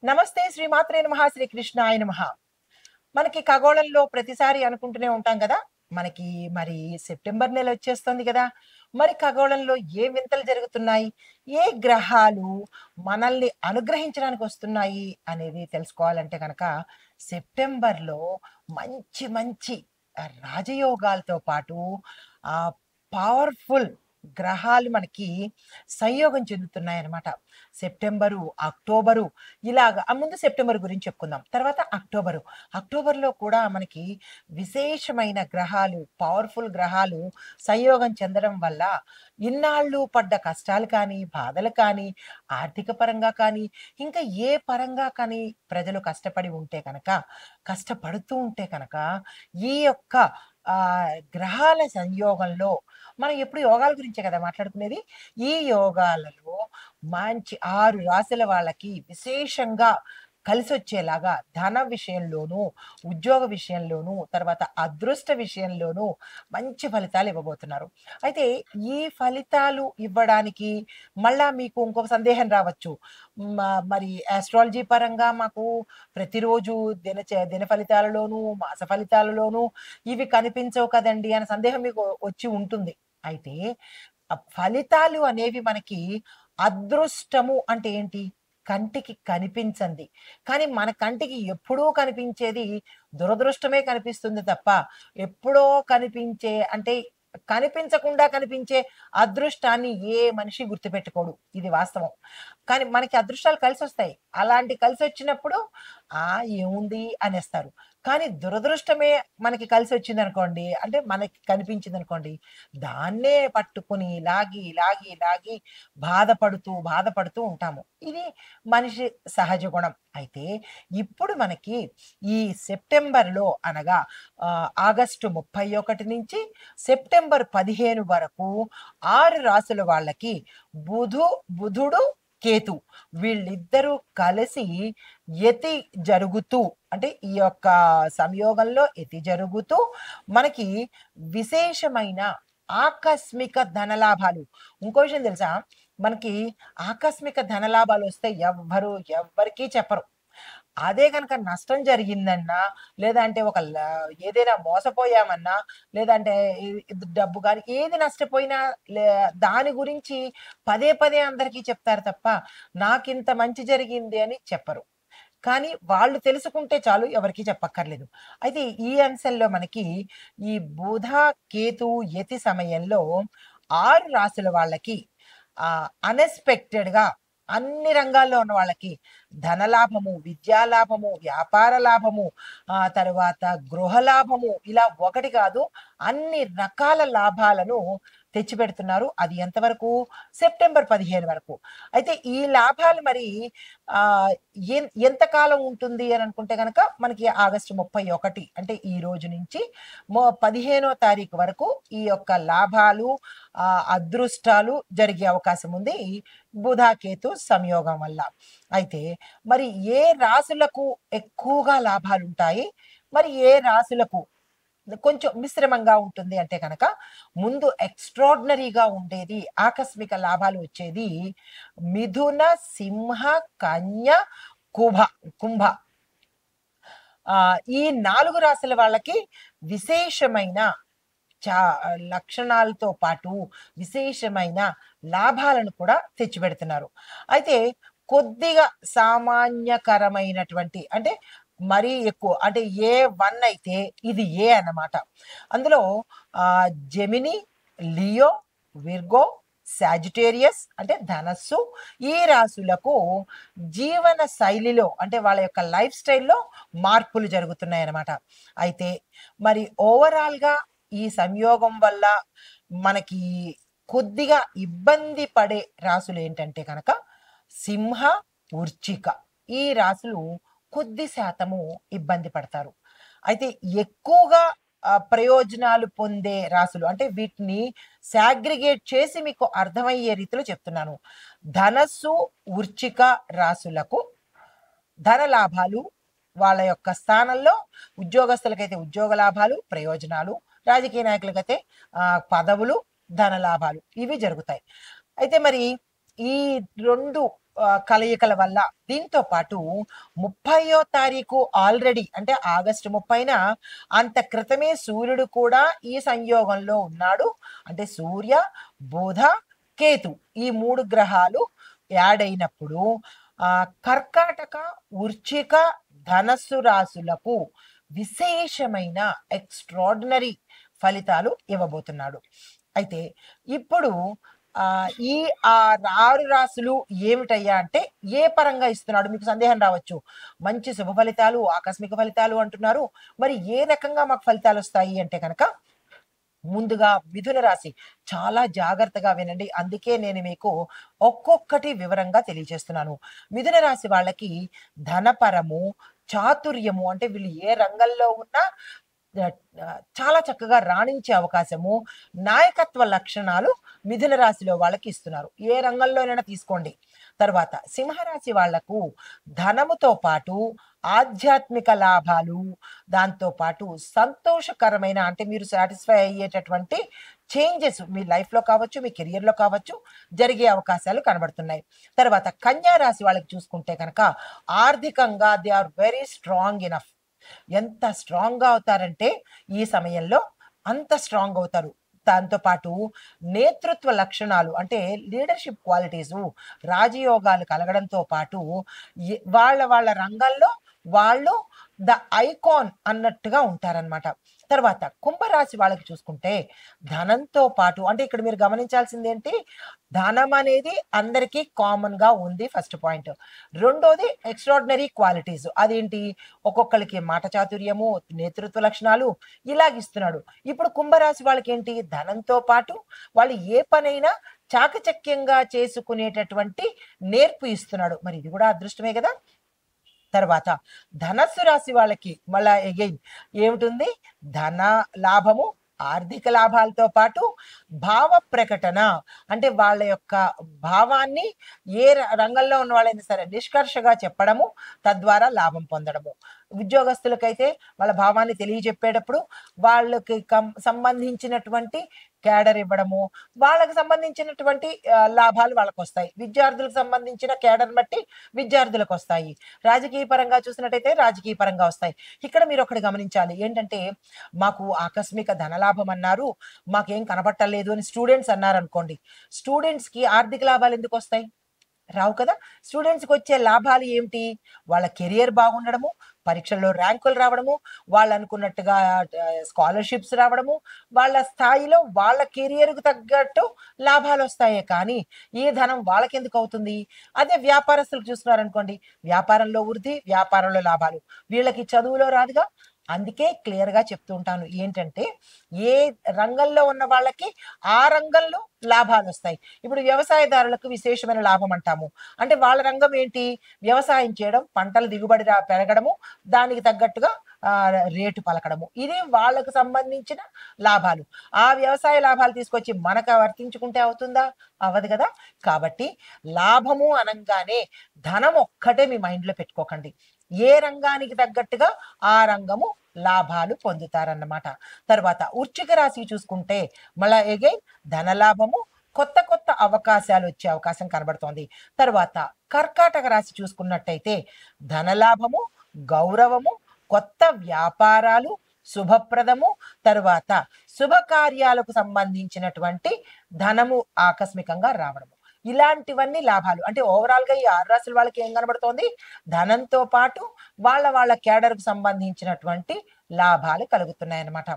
నమస్తే శ్రీమాత్రే నమః శ్రీకృష్ణాయ నమః. మనకి ఖగోళంలో ప్రతిసారి అనుకుంటూనే ఉంటాం కదా! మనకి మరి సెప్టెంబర్ నెల వచ్చేస్తుంది కదా! మరి ఖగోళంలో ఏ వింతలు జరుగుతున్నాయి? ఏ గ్రహాలు మనల్ని అనుగ్రహించడానికి వస్తున్నాయి అనేది తెలుసుకోవాలంటే గనక సెప్టెంబర్‌లో మంచి మంచి రాజయోగాలతో పాటు ఆహ్, పవర్‌ఫుల్ గ్రహాలు మనకి సంయోగం చెందుతున్నాయన్నమాట. సెప్టెంబరు, అక్టోబరు ఇలాగ ముందు సెప్టెంబర్ గురించి చెప్పుకుందాం. తర్వాత అక్టోబరు. అక్టోబర్‌లో కూడా మనకి విశేషమైన గ్రహాలు, పవర్‌ఫుల్ గ్రహాలు సంయోగం చెందడం వల్ల ఇన్నాళ్ళు పడ్డ కష్టాలు కానీ, బాధలు కానీ, ఆర్థిక పరంగా కానీ, ఇంకా ఏ పరంగా కానీ ప్రజలు కష్టపడి ఉంటే కనుక, కష్టపడుతూ ఉంటే కనుక, ఈ యొక్క గ్రహాల సంయోగంలో మనం ఎప్పుడు యోగాల గురించే కదా మాట్లాడుకునేది. ఈ యోగాలలో మంచి 6 రాశుల వాళ్ళకి విశేషంగా కలిసొచ్చేలాగా ధన విషయంలోనూ, ఉద్యోగ విషయంలోనూ, తర్వాత అదృష్ట విషయంలోనూ మంచి ఫలితాలు ఇవ్వబోతున్నారు. అయితే ఈ ఫలితాలు ఇవ్వడానికి మళ్ళా మీకు ఇంకొక సందేహం రావచ్చు. మ మరి యాస్ట్రాలజీ పరంగా మాకు ప్రతిరోజు దిన ఫలితాలలోనూ, మాస ఫలితాలలోనూ ఇవి కనిపించవు కదండీ! అనే సందేహం మీకు వచ్చి ఉంటుంది. అయితే ఫలితాలు అనేవి మనకి అదృష్టము అంటే ఏంటి? కంటికి కనిపించంది. కానీ మన కంటికి ఎప్పుడూ కనిపించేది దురదృష్టమే కనిపిస్తుంది తప్ప, ఎప్పుడో కనిపించే అంటే కనిపించకుండా కనిపించే అదృష్టాన్ని ఏ మనిషి గుర్తుపెట్టుకోడు. ఇది వాస్తవం. కానీ మనకి అదృష్టాలు కలిసొస్తాయి. అలాంటి కలిసొచ్చినప్పుడు ఏముంది అనేస్తారు. కానీ దురదృష్టమే మనకి కలిసొచ్చిందనుకోండి, అంటే మనకి కనిపించిందనుకోండి, దాన్నే పట్టుకొని లాగి, లాగి, లాగి బాధపడుతూ ఉంటాము. ఇది మనిషి సహజ గుణం. అయితే ఇప్పుడు మనకి ఈ సెప్టెంబర్‌లో అనగా ఆగస్టు 31 నుంచి సెప్టెంబర్ 15 వరకు 6 రాసుల వాళ్ళకి బుధుడు, కేతు వీళ్ళిద్దరూ కలిసి యతి జరుగుతూ అంటే ఈ యొక్క సంయోగంలో యతి జరుగుతూ మనకి విశేషమైన ఆకస్మిక ధనలాభాలు. ఇంకో విషయం తెలుసా? మనకి ఆకస్మిక ధనలాభాలొస్తే ఎవ్వరికీ చెప్పరు. అదే గనక నష్టం జరిగిందన్నా, లేదంటే ఏదైనా మోసపోయామన్నా, లేదంటే డబ్బు గాని ఏది నష్టపోయినా లే దాని గురించి పదే పదే అందరికీ చెప్తారు తప్ప, నాకింత మంచి జరిగింది అని చెప్పరు. కానీ వాళ్ళు తెలుసుకుంటే చాలు ఎవరికీ చెప్పక్కర్లేదు. అయితే ఈ అంశంలో మనకి ఈ బుధ, కేతు, యతి సమయంలో 6 రాసుల వాళ్ళకి అన్‌ఎక్స్‌పెక్టెడ్‌గా అన్ని రంగాల్లో ఉన్న వాళ్ళకి ధనలాభము, విద్యా లాభము, వ్యాపార లాభము, తరువాత గృహ లాభము ఇలా ఒకటి కాదు అన్ని రకాల లాభాలను తెచ్చిపెడుతున్నారు. అది ఎంతవరకు? సెప్టెంబర్ 15 వరకు. అయితే ఈ లాభాలు మరి ఆహ్, ఎంత కాలం ఉంటుంది అని అనుకుంటే గనక మనకి ఆగస్టు 31 అంటే ఈ రోజు నుంచి 15వ తారీఖు వరకు ఈ యొక్క లాభాలు, అదృష్టాలు జరిగే అవకాశం ఉంది. ఈ బుధ, కేతు సంయోగం వల్ల. అయితే మరి ఏ రాశులకు ఎక్కువగా లాభాలుంటాయి? మరి ఏ రాశులకు కొంచెం మిశ్రమంగా ఉంటుంది అంటే గనక, ముందు ఎక్స్‌ట్రార్డినరీగా ఉండేది, ఆకస్మిక లాభాలు వచ్చేది మిథున, సింహ, కన్య, కుభ కుంభ. ఈ 4 రాశుల వాళ్ళకి విశేషమైన చా లక్షణాలతో పాటు విశేషమైన లాభాలను కూడా తెచ్చిపెడుతున్నారు. అయితే కొద్దిగా సామాన్యకరమైనటువంటి అంటే మరీ ఎక్కువ అంటే ఏ1 అయితే ఇది ఏ అన్నమాట. అందులో జెమిని, లియో, విర్గో, సాజిటేరియస్ అంటే ధనస్సు ఈ రాశులకు జీవన శైలిలో అంటే వాళ్ళ యొక్క లైఫ్ స్టైల్‌లో మార్పులు జరుగుతున్నాయన్నమాట. అయితే మరి ఓవరాల్‌గా ఈ సంయోగం వల్ల మనకి కొద్దిగా ఇబ్బంది పడే రాసులేంటంటే గనక సింహ, వృశ్చిక. ఈ రాసులు కొద్ది శాతము ఇబ్బంది పడతారు. అయితే ఎక్కువగా ప్రయోజనాలు పొందే రాసులు అంటే వీటిని సాగ్రిగేట్ చేసి మీకు అర్థమయ్యే రీతిలో చెప్తున్నాను. ధనస్సు, వృశ్చిక రాసులకు ధన లాభాలు వాళ్ళ యొక్క స్థానంలో ఉద్యోగస్తులకైతే ఉద్యోగ లాభాలు, ప్రయోజనాలు, రాజకీయ నాయకులకైతే పదవులు, ధన లాభాలు ఇవి జరుగుతాయి. అయితే మరి ఈ 2 కలయికల వల్ల దీంతో పాటు 30వ తారీఖు ఆల్రెడీ అంటే ఆగస్టు 30న అంత క్రితమే సూర్యుడు కూడా ఈ సంయోగంలో ఉన్నాడు. అంటే సూర్య, బుధ, కేతు ఈ 3 గ్రహాలు యాడ్ అయినప్పుడు కర్కాటక, వృశ్చిక, ధనస్సు రాశులకు విశేషమైన ఎక్స్ట్రాడినరీ ఫలితాలు ఇవ్వబోతున్నాడు. అయితే ఇప్పుడు ఈ 6 రాశులు ఏమిటయ్యా అంటే ఏ పరంగా ఇస్తున్నాడు? మీకు సందేహం రావచ్చు. మంచి శుభ ఫలితాలు, ఆకస్మిక ఫలితాలు అంటున్నారు. మరి ఏ రకంగా మాకు ఫలితాలు వస్తాయి అంటే కనుక ముందుగా మిథున రాశి చాలా జాగ్రత్తగా వినండి. అందుకే నేను మీకు ఒక్కొక్కటి వివరంగా తెలియజేస్తున్నాను. మిథున రాశి వాళ్ళకి ధనపరము, చాతుర్యము అంటే వీళ్ళు ఏ రంగంలో ఉన్నా చాలా చక్కగా రాణించే అవకాశము, నాయకత్వ లక్షణాలు మిథున రాశిలో వాళ్ళకి ఇస్తున్నారు. ఏ రంగంలోనైనా తీసుకోండి. తర్వాత సింహరాశి వాళ్లకు ధనముతో పాటు ఆధ్యాత్మిక లాభాలు, దాంతో పాటు సంతోషకరమైన అంటే మీరు సాటిస్ఫై అయ్యేటటువంటి చేంజెస్ మీ లైఫ్లో కావచ్చు, మీ కెరియర్లో కావచ్చు జరిగే అవకాశాలు కనబడుతున్నాయి. తర్వాత కన్యా రాశి వాళ్ళకి చూసుకుంటే కనుక ఆర్థికంగా they are very strong enough. ఎంత స్ట్రాంగ్గా అవుతారంటే ఈ సమయంలో అంత స్ట్రాంగ్ అవుతారు. దాంతో పాటు నేతృత్వ లక్షణాలు అంటే లీడర్షిప్ క్వాలిటీస్, రాజయోగాలు కలగడంతో పాటు వాళ్ళ వాళ్ళ రంగంలో వాళ్ళు ద ఐకాన్ అన్నట్టుగా ఉంటారనమాట. తర్వాత కుంభరాశి వాళ్ళకి చూసుకుంటే ధనంతో పాటు అంటే ఇక్కడ మీరు గమనించాల్సింది ఏంటి, ధనం అనేది అందరికీ కామన్ గా ఉంది ఫస్ట్ పాయింట్. రెండోది ఎక్స్ట్రాడినరీ క్వాలిటీస్, అదేంటి ఒక్కొక్కరికి మాట చాతుర్యము, నేతృత్వ లక్షణాలు ఇలాగిస్తున్నాడు. ఇప్పుడు కుంభరాశి వాళ్ళకి ఏంటి, ధనంతో పాటు వాళ్ళు ఏ పనైనా చాకచక్యంగా చేసుకునేటటువంటి నేర్పు ఇస్తున్నాడు. మరి ఇది కూడా అదృష్టమే కదా. తర్వాత ధనస్సు రాశి వాళ్ళకి మళ్ళా అగైన్ ఏమిటుంది, ధన లాభము, ఆర్థిక లాభాలతో పాటు భావ ప్రకటన అంటే వాళ్ళ యొక్క భావాన్ని ఏ రంగంలో ఉన్న వాళ్ళైనా సరే నిష్కర్షగా చెప్పడము, తద్వారా లాభం పొందడము. ఉద్యోగస్తులకైతే వాళ్ళ భావాన్ని తెలియజెప్పేటప్పుడు వాళ్ళకి సంబంధించినటువంటి కేడర్ ఇవ్వడము, వాళ్ళకి సంబంధించినటువంటి లాభాలు వాళ్ళకు వస్తాయి. విద్యార్థులకు సంబంధించిన కేడర్ బట్టి విద్యార్థులకు వస్తాయి. రాజకీయ పరంగా చూసినట్టయితే రాజకీయ పరంగా వస్తాయి. ఇక్కడ మీరు ఒకటి గమనించాలి ఏంటంటే, మాకు ఆకస్మిక ధనలాభం అన్నారు, మాకేం కనబట్టలేదు అని స్టూడెంట్స్ అన్నారు అనుకోండి. స్టూడెంట్స్కి ఆర్థిక లాభాలు ఎందుకు వస్తాయి? రావు కదా. స్టూడెంట్స్కి వచ్చే లాభాలు ఏమిటి, వాళ్ళ కెరియర్ బాగుండడము, పరీక్షల్లో ర్యాంకులు రావడము, వాళ్ళు అనుకున్నట్టుగా స్కాలర్షిప్స్ రావడము, వాళ్ళ స్థాయిలో వాళ్ళ కెరియర్కు తగ్గట్టు లాభాలు వస్తాయే కానీ ఈ ధనం వాళ్ళకెందుకు అవుతుంది? అదే వ్యాపారస్తులకు చూస్తున్నారనుకోండి, వ్యాపారంలో వృద్ధి, వ్యాపారంలో లాభాలు, వీళ్ళకి చదువులో రాదుగా. అందుకే క్లియర్గా చెప్తూ ఉంటాను ఏంటంటే, ఏ రంగంలో ఉన్న వాళ్ళకి ఆ రంగంలో లాభాలు వస్తాయి. ఇప్పుడు వ్యవసాయదారులకు విశేషమైన లాభం అంటాము అంటే వాళ్ళ రంగం ఏంటి, వ్యవసాయం చేయడం, పంటల దిగుబడి పెరగడము, దానికి తగ్గట్టుగా రేటు పలకడము, ఇది వాళ్ళకు సంబంధించిన లాభాలు. ఆ వ్యవసాయ లాభాలు తీసుకొచ్చి మనకు వర్తించుకుంటే అవుతుందా? అవ్వదు కదా. కాబట్టి లాభము అనంగానే ధనం ఒక్కటే మీ మైండ్లో పెట్టుకోకండి. ఏ రంగానికి తగ్గట్టుగా ఆ రంగము లాభాలు పొందుతారన్నమాట. తర్వాత వృశ్చిక రాశి చూసుకుంటే మళ్ళా అగైన్ ధనలాభము, కొత్త కొత్త అవకాశాలు వచ్చే అవకాశం కనబడుతోంది. తర్వాత కర్కాటక రాశి చూసుకున్నట్టయితే ధనలాభము, గౌరవము, కొత్త వ్యాపారాలు, శుభప్రదము, తర్వాత శుభకార్యాలకు సంబంధించినటువంటి ధనము ఆకస్మికంగా రావడము, ఇలాంటివన్నీ లాభాలు. అంటే ఓవరాల్గా ఈ 6 రాశుల వాళ్ళకి ఏం కనబడుతోంది, ధనంతో పాటు వాళ్ళ వాళ్ళ కేడర్కు సంబంధించినటువంటి లాభాలు కలుగుతున్నాయన్నమాట.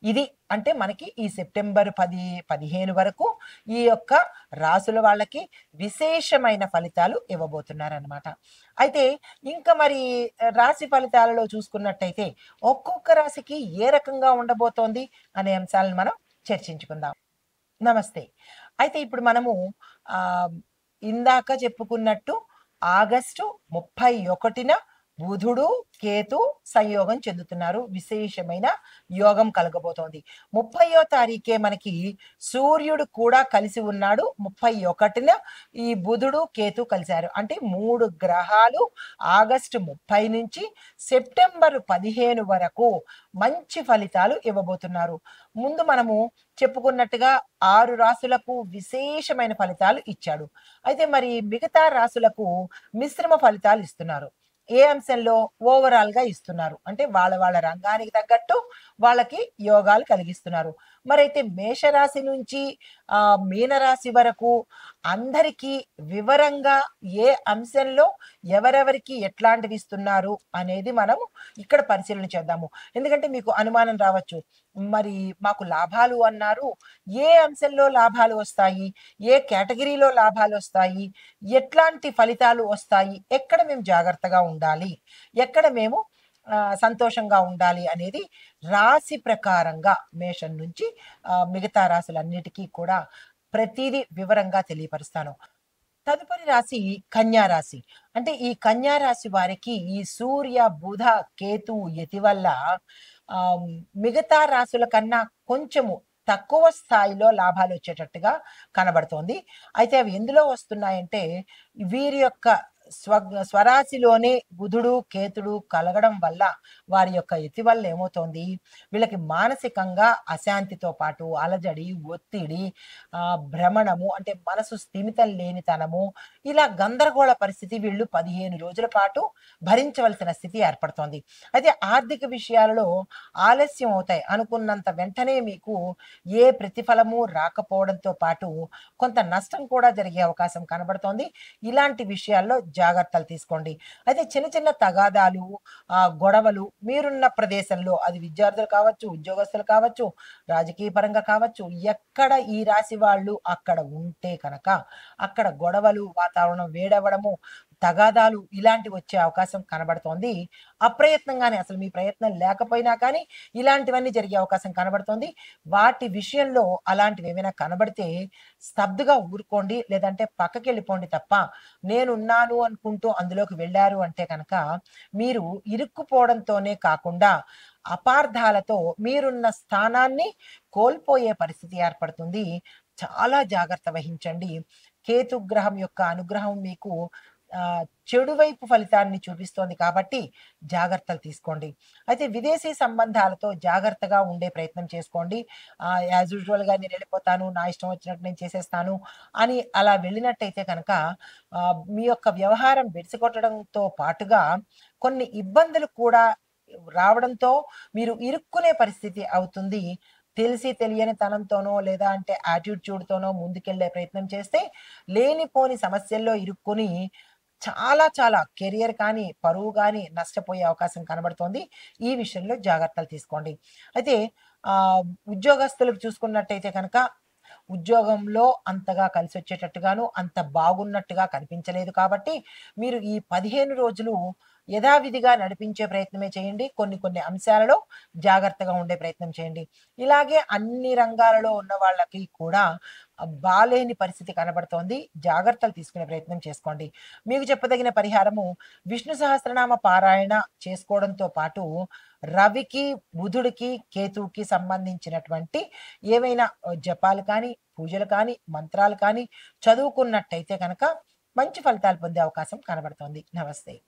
ఇది అంటే మనకి ఈ సెప్టెంబర్ 10-15 వరకు ఈ యొక్క రాసుల వాళ్ళకి విశేషమైన ఫలితాలు ఇవ్వబోతున్నారనమాట. అయితే ఇంకా మరి రాశి ఫలితాలలో చూసుకున్నట్టయితే ఒక్కొక్క రాశికి ఏ రకంగా ఉండబోతోంది అనే అంశాలను మనం చర్చించుకుందాం. నమస్తే. అయితే ఇప్పుడు మనము ఇందాక చెప్పుకున్నట్టు ఆగస్టు 31న బుధుడు, కేతు సంయోగం చెందుతున్నారు. విశేషమైన యోగం కలగబోతోంది. 30వ తారీఖే మనకి సూర్యుడు కూడా కలిసి ఉన్నాడు. 31న ఈ బుధుడు, కేతు కలిశారు. అంటే 3 గ్రహాలు ఆగస్టు 30 నుంచి సెప్టెంబర్ 15 వరకు మంచి ఫలితాలు ఇవ్వబోతున్నారు. ముందు మనము చెప్పుకున్నట్టుగా 6 రాసులకు విశేషమైన ఫలితాలు ఇచ్చాడు. అయితే మరి మిగతా రాసులకు మిశ్రమ ఫలితాలు ఇస్తున్నారు. ఏ అంశంలో? ఓవరాల్‌గా ఇస్తున్నారు. అంటే వాళ్ళ వాళ్ళ రంగానికి తగ్గట్టు వాళ్ళకి యోగాలు కలిగిస్తున్నారు. మరైతే మేషరాశి నుంచి మీనరాశి వరకు అందరికీ వివరంగా ఏ అంశంలో ఎవరెవరికి ఎట్లాంటివి ఇస్తున్నారు అనేది మనం ఇక్కడ పరిశీలన చేద్దాము. ఎందుకంటే మీకు అనుమానం రావచ్చు. మరి మాకు లాభాలు అన్నారు. ఏ అంశంలో లాభాలు వస్తాయి? ఏ కేటగిరీలో లాభాలొస్తాయి? ఎట్లాంటి ఫలితాలు వస్తాయి? ఎక్కడ మేము జాగ్రత్తగా ఉండాలి? ఎక్కడ మేము సంతోషంగా ఉండాలి అనేది రాశి ప్రకారంగా మేషం నుంచి మిగతా రాశులన్నిటికీ కూడా ప్రతీదీ వివరంగా తెలియపరుస్తాను. తదుపరి రాశి కన్యా రాశి. అంటే ఈ కన్యా రాశి వారికి ఈ సూర్య, బుధ, కేతు యతి వల్ల ఆహ్, మిగతా రాశుల కన్నా కొంచెము తక్కువ స్థాయిలో లాభాలొచ్చేటట్టుగా కనబడుతోంది. అయితే అవి ఎందులో వస్తున్నాయంటే వీరి యొక్క స్వరాశిలోనే బుధుడు, కేతుడు కలగడం వల్ల వారి యొక్క యతి వల్ల ఏమవుతోంది, వీళ్ళకి మానసికంగా అశాంతితో పాటు అలజడి, ఒత్తిడి, భ్రమణము అంటే మనసు స్థిమితం లేనితనము, ఇలా గందరగోళ పరిస్థితి వీళ్ళు 15 రోజుల పాటు భరించవలసిన స్థితి ఏర్పడుతోంది. అయితే ఆర్థిక విషయాలలో ఆలస్యం అవుతాయి. అనుకున్నంత వెంటనే మీకు ఏ ప్రతిఫలము రాకపోవడంతో పాటు కొంత నష్టం కూడా జరిగే అవకాశం కనబడుతోంది. ఇలాంటి విషయాల్లో జాగ్రత్తలు తీసుకోండి. అయితే చిన్న చిన్న తగాదాలు, గొడవలు మీరున్న ప్రదేశంలో అది విద్యార్థులు కావచ్చు, ఉద్యోగస్తులు కావచ్చు, రాజకీయ పరంగా కావచ్చు, ఎక్కడ ఈ రాశి వాళ్ళు అక్కడ ఉంటే కనుక అక్కడ గొడవలు, వాతావరణం వేడవ్వడము, తగాదాలు ఇలాంటివి వచ్చే అవకాశం కనబడుతోంది. అప్రయత్నంగానే అసలు మీ ప్రయత్నం లేకపోయినా కానీ ఇలాంటివన్నీ జరిగే అవకాశం కనబడుతోంది. వాటి విషయంలో అలాంటివేమైనా కనబడితే స్తబ్దుగా ఊరుకోండి. లేదంటే పక్కకెళ్ళిపోండి తప్ప, నేనున్నాను అనుకుంటూ అందులోకి వెళ్లారు అంటే కనుక మీరు ఇరుక్కుపోవడంతోనే కాకుండా అపార్థాలతో మీరున్న స్థానాన్ని కోల్పోయే పరిస్థితి ఏర్పడుతుంది. చాలా జాగ్రత్త వహించండి. కేతుగ్రహం యొక్క అనుగ్రహం మీకు చెడు వైపు ఫలితాన్ని చూపిస్తోంది కాబట్టి జాగ్రత్తలు తీసుకోండి. అయితే విదేశీ సంబంధాలతో జాగ్రత్తగా ఉండే ప్రయత్నం చేసుకోండి. యాజ్ యూజువల్‌గా నేనెళ్ళిపోతాను, నా ఇష్టం వచ్చినట్టు నేను చేసేస్తాను అని అలా వెళ్ళినట్టయితే కనుక మీ యొక్క వ్యవహారం బెడిసికొట్టడంతో పాటుగా కొన్ని ఇబ్బందులు కూడా రావడంతో మీరు ఇరుక్కునే పరిస్థితి అవుతుంది. తెలిసి తెలియని తనంతోనో లేదా అంటే యాటిట్యూడ్‌తోనో ముందుకెళ్ళే ప్రయత్నం చేస్తే లేనిపోని సమస్యల్లో ఇరుక్కొని చాలా చాలా కెరియర్ కానీ, పరువు గాని నష్టపోయే అవకాశం కనబడుతోంది. ఈ విషయంలో జాగ్రత్తలు తీసుకోండి. అయితే ఉద్యోగస్తులకు చూసుకున్నట్టయితే కనుక ఉద్యోగంలో అంతగా కలిసొచ్చేటట్టుగాను, అంత బాగున్నట్టుగా కనిపించలేదు కాబట్టి, మీరు ఈ 15 రోజులు యథావిధిగా నడిపించే ప్రయత్నమే చేయండి. కొన్ని కొన్ని అంశాలలో జాగ్రత్తగా ఉండే ప్రయత్నం చేయండి. ఇలాగే అన్ని రంగాలలో ఉన్న వాళ్ళకి కూడా బాలేని పరిస్థితి కనబడుతోంది. జాగ్రత్తలు తీసుకునే ప్రయత్నం చేసుకోండి. మీకు చెప్పదగిన పరిహారము విష్ణు సహస్రనామ పారాయణ చేసుకోవడంతో పాటు రవికి, బుధుడికి, కేతువుకి సంబంధించినటువంటి ఏవైనా జపాలు కానీ, పూజలు కానీ, మంత్రాలు కానీ చదువుకున్నట్టయితే కనుక మంచి ఫలితాలు పొందే అవకాశం కనబడుతోంది. నమస్తే.